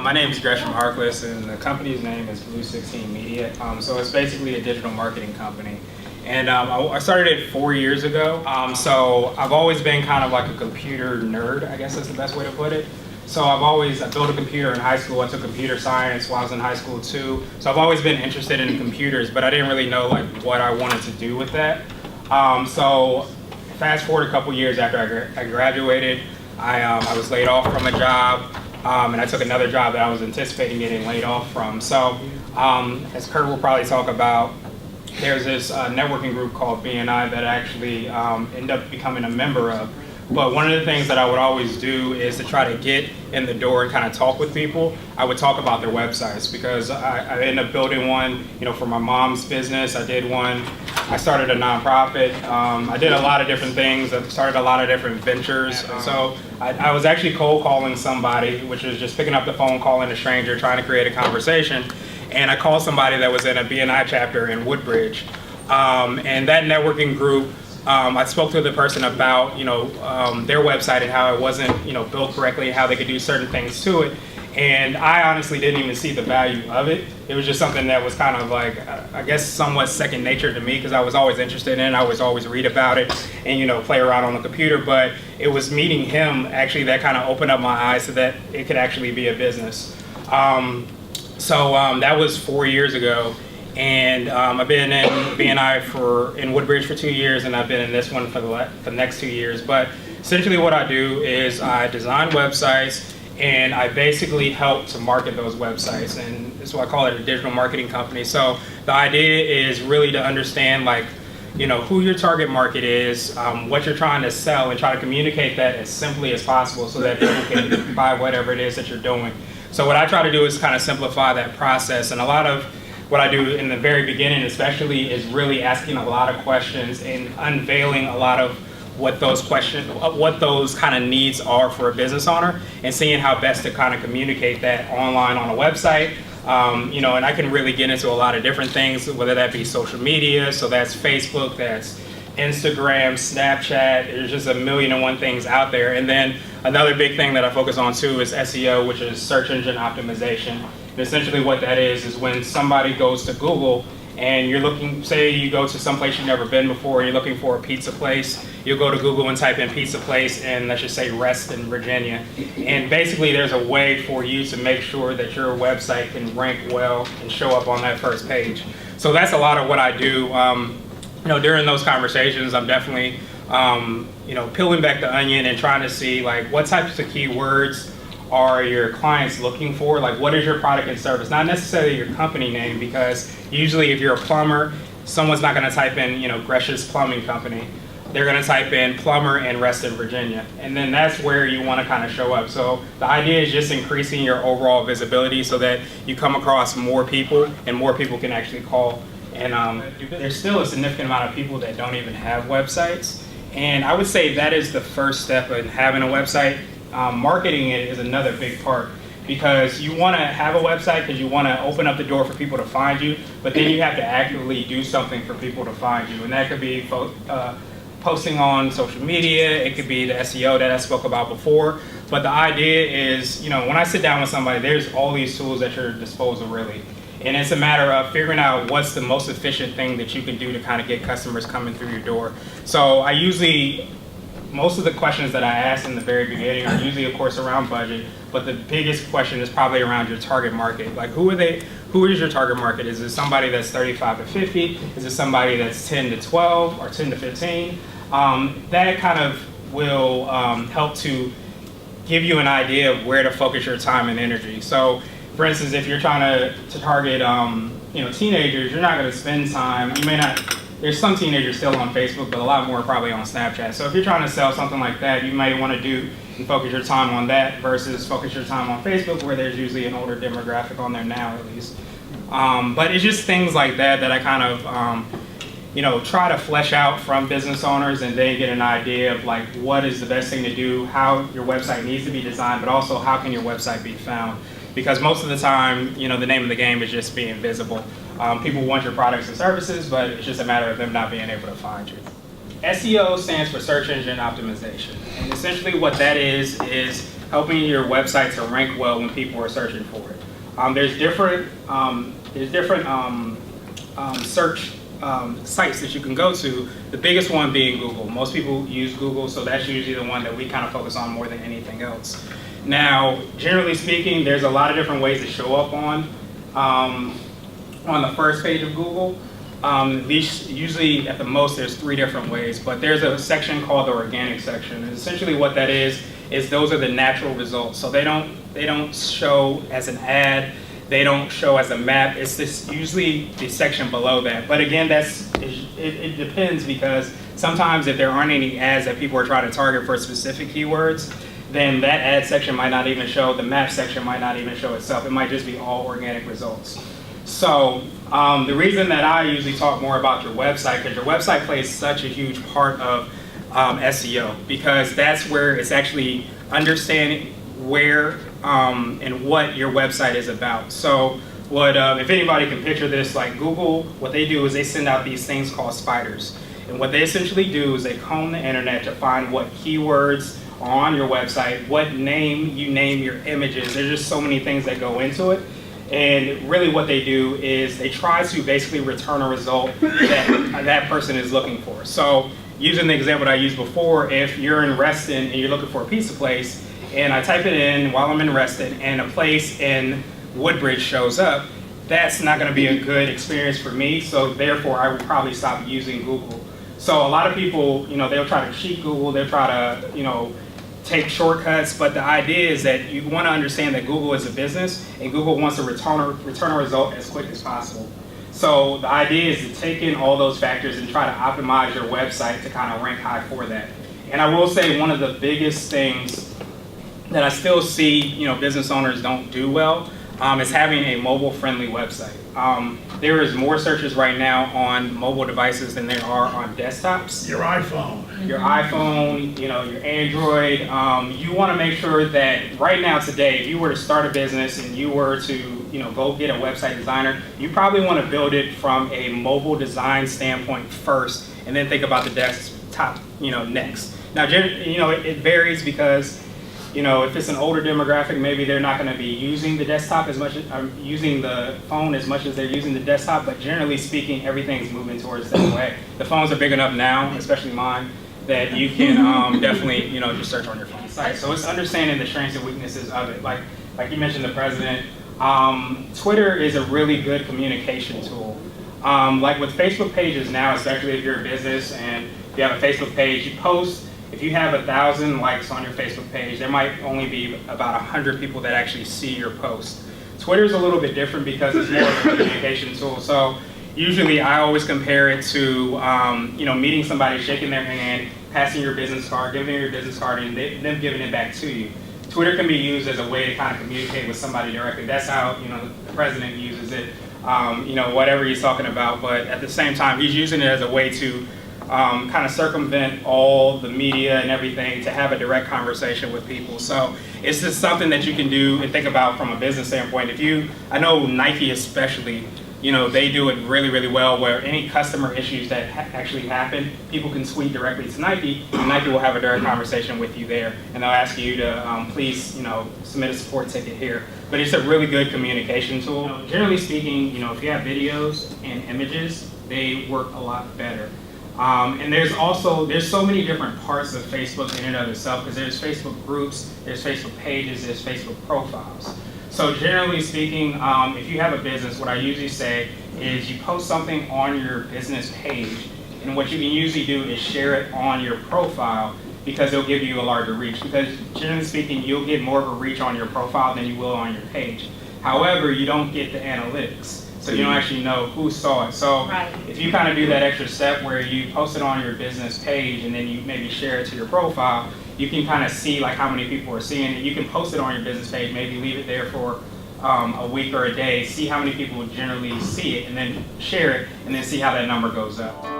My name is Gresham Harkless, and the company's name is Blue 16 Media. So it's basically a digital marketing company. And I started it 4 years ago. So I've always been kind of like a computer nerd, I guess that's the best way to put it. So I built a computer in high school. I took computer science while I was in high school too. So I've always been interested in computers, but I didn't really know like what I wanted to do with that. So fast forward a couple years after I graduated, I was laid off from a job. And I took another job that I was anticipating getting laid off from. So, as Kurt will probably talk about, there's this networking group called BNI that I actually ended up becoming a member of. But one of the things that I would always do is to try to get in the door and kind of talk with people. I would talk about their websites because I ended up building one, for my mom's business. I did one. I started a nonprofit. I did a lot of different things. I started a lot of different ventures. So I was actually cold calling somebody, which is just picking up the phone, calling a stranger, trying to create a conversation. And I called somebody that was in a BNI chapter in Woodbridge. And that networking group, I spoke to the person about, their website and how it wasn't, built correctly, how they could do certain things to it. And I honestly didn't even see the value of it. It was just something that was kind of like, I guess, somewhat second nature to me because I was always interested in it. I was always read about it and, play around on the computer. But it was meeting him actually that kind of opened up my eyes so that it could actually be a business. So that was 4 years ago. And I've been in BNI in Woodbridge for 2 years, and I've been in this one for the next 2 years. But essentially what I do is I design websites, and I basically help to market those websites. And that's why I call it a digital marketing company. So the idea is really to understand who your target market is, what you're trying to sell, and try to communicate that as simply as possible so that people can buy whatever it is that you're doing. So what I try to do is kind of simplify that process. And a lot of what I do in the very beginning especially is really asking a lot of questions and unveiling a lot of what those kind of needs are for a business owner and seeing how best to kind of communicate that online on a website. And I can really get into a lot of different things, whether that be social media, so that's Facebook, that's Instagram, Snapchat, there's just a million and one things out there. And then another big thing that I focus on too is SEO, which is search engine optimization. And essentially what that is when somebody goes to Google and you're looking, say you go to some place you've never been before, you're looking for a pizza place, you'll go to Google and type in pizza place and let's just say Reston, Virginia. And basically there's a way for you to make sure that your website can rank well and show up on that first page. So that's a lot of what I do. During those conversations, I'm definitely, peeling back the onion and trying to see what types of keywords are your clients looking for? What is your product and service? Not necessarily your company name, because usually if you're a plumber, someone's not going to type in, Gresham's Plumbing Company. They're going to type in plumber and Reston, Virginia. And then that's where you want to kind of show up. So the idea is just increasing your overall visibility so that you come across more people and more people can actually call. And there's still a significant amount of people that don't even have websites. And I would say that is the first step in having a website. Marketing it is another big part because you want to have a website because you want to open up the door for people to find you, but then you have to actively do something for people to find you. And that could be posting on social media, it could be the SEO that I spoke about before. But the idea is, when I sit down with somebody, there's all these tools at your disposal really. And it's a matter of figuring out what's the most efficient thing that you can do to kind of get customers coming through your door. So most of the questions that I ask in the very beginning are usually, of course, around budget, but the biggest question is probably around your target market. Who is your target market? Is it somebody that's 35 to 50? Is it somebody that's 10 to 12 or 10 to 15? That kind of will help to give you an idea of where to focus your time and energy. So, for instance, if you're trying to target, teenagers, you're not going to spend time. You may not. There's some teenagers still on Facebook, but a lot more are probably on Snapchat. So if you're trying to sell something like that, you may want to do and focus your time on that versus focus your time on Facebook, where there's usually an older demographic on there now, at least. But it's just things like that I kind of, try to flesh out from business owners and then get an idea of what is the best thing to do, how your website needs to be designed, but also how can your website be found. Because most of the time, the name of the game is just being visible. People want your products and services, but it's just a matter of them not being able to find you. SEO stands for search engine optimization. And essentially what that is helping your website to rank well when people are searching for it. There's different search sites that you can go to, the biggest one being Google. Most people use Google, so that's usually the one that we kind of focus on more than anything else. Now, generally speaking, there's a lot of different ways to show up on the first page of Google. At least, usually at the most, there's 3 different ways, but there's a section called the organic section. And essentially what that is those are the natural results. So they don't show as an ad, they don't show as a map. It's usually the section below that. But again, it depends, because sometimes if there aren't any ads that people are trying to target for specific keywords, then that ad section might not even show, the map section might not even show itself. It might just be all organic results. So the reason that I usually talk more about your website, because your website plays such a huge part of SEO, because that's where it's actually understanding where and what your website is about. So what, if anybody can picture this, like Google, what they do is they send out these things called spiders. And what they essentially do is they comb the internet to find what keywords are on your website, what name you name your images. There's just so many things that go into it. And really what they do is they try to basically return a result that person is looking for. So using the example that I used before, if you're in Reston and you're looking for a pizza place, and I type it in while I'm in Reston and a place in Woodbridge shows up, that's not going to be a good experience for me, so therefore I would probably stop using Google. So a lot of people, they'll try to cheat Google, they'll try to, take shortcuts, but the idea is that you want to understand that Google is a business and Google wants to return a result as quick as possible. So the idea is to take in all those factors and try to optimize your website to kind of rank high for that. And I will say one of the biggest things that I still see business owners don't do well is having a mobile-friendly website. There is more searches right now on mobile devices than there are on desktops. Your iPhone. Your iPhone, your Android. You want to make sure that right now, today, if you were to start a business and you were to, go get a website designer, you probably want to build it from a mobile design standpoint first, and then think about the desktop, next. Now, it varies because, if it's an older demographic, maybe they're not going to be using the desktop as much, using the phone as much as they're using the desktop, but generally speaking, everything's moving towards that way. The phones are big enough now, especially mine, that you can definitely, just search on your phone site. So it's understanding the strengths and weaknesses of it. Like you mentioned, the president, Twitter is a really good communication tool. Like with Facebook pages now, especially if you're a business and you have a Facebook page, you post. If you have 1,000 likes on your Facebook page, there might only be about 100 people that actually see your post. Twitter's a little bit different because it's more of a communication tool. So usually I always compare it to meeting somebody, shaking their hand, passing your business card, giving them your business card, and them giving it back to you. Twitter can be used as a way to kind of communicate with somebody directly. That's how the president uses it, whatever he's talking about. But at the same time, he's using it as a way to kind of circumvent all the media and everything to have a direct conversation with people. So it's just something that you can do and think about from a business standpoint. I know Nike especially, they do it really, really well, where any customer issues that actually happen, people can tweet directly to Nike, and Nike will have a direct conversation with you there, and they'll ask you to please, submit a support ticket here. But it's a really good communication tool. Generally speaking, if you have videos and images, they work a lot better. And there's so many different parts of Facebook in and of itself, because there's Facebook groups, there's Facebook pages, there's Facebook profiles. So generally speaking, if you have a business, what I usually say is you post something on your business page, and what you can usually do is share it on your profile, because it'll give you a larger reach. Because generally speaking, you'll get more of a reach on your profile than you will on your page. However, you don't get the analytics. So you don't actually know who saw it. So if you kind of do that extra step where you post it on your business page and then you maybe share it to your profile, you can kind of see like how many people are seeing it. You can post it on your business page, maybe leave it there for a week or a day, see how many people generally see it, and then share it, and then see how that number goes up.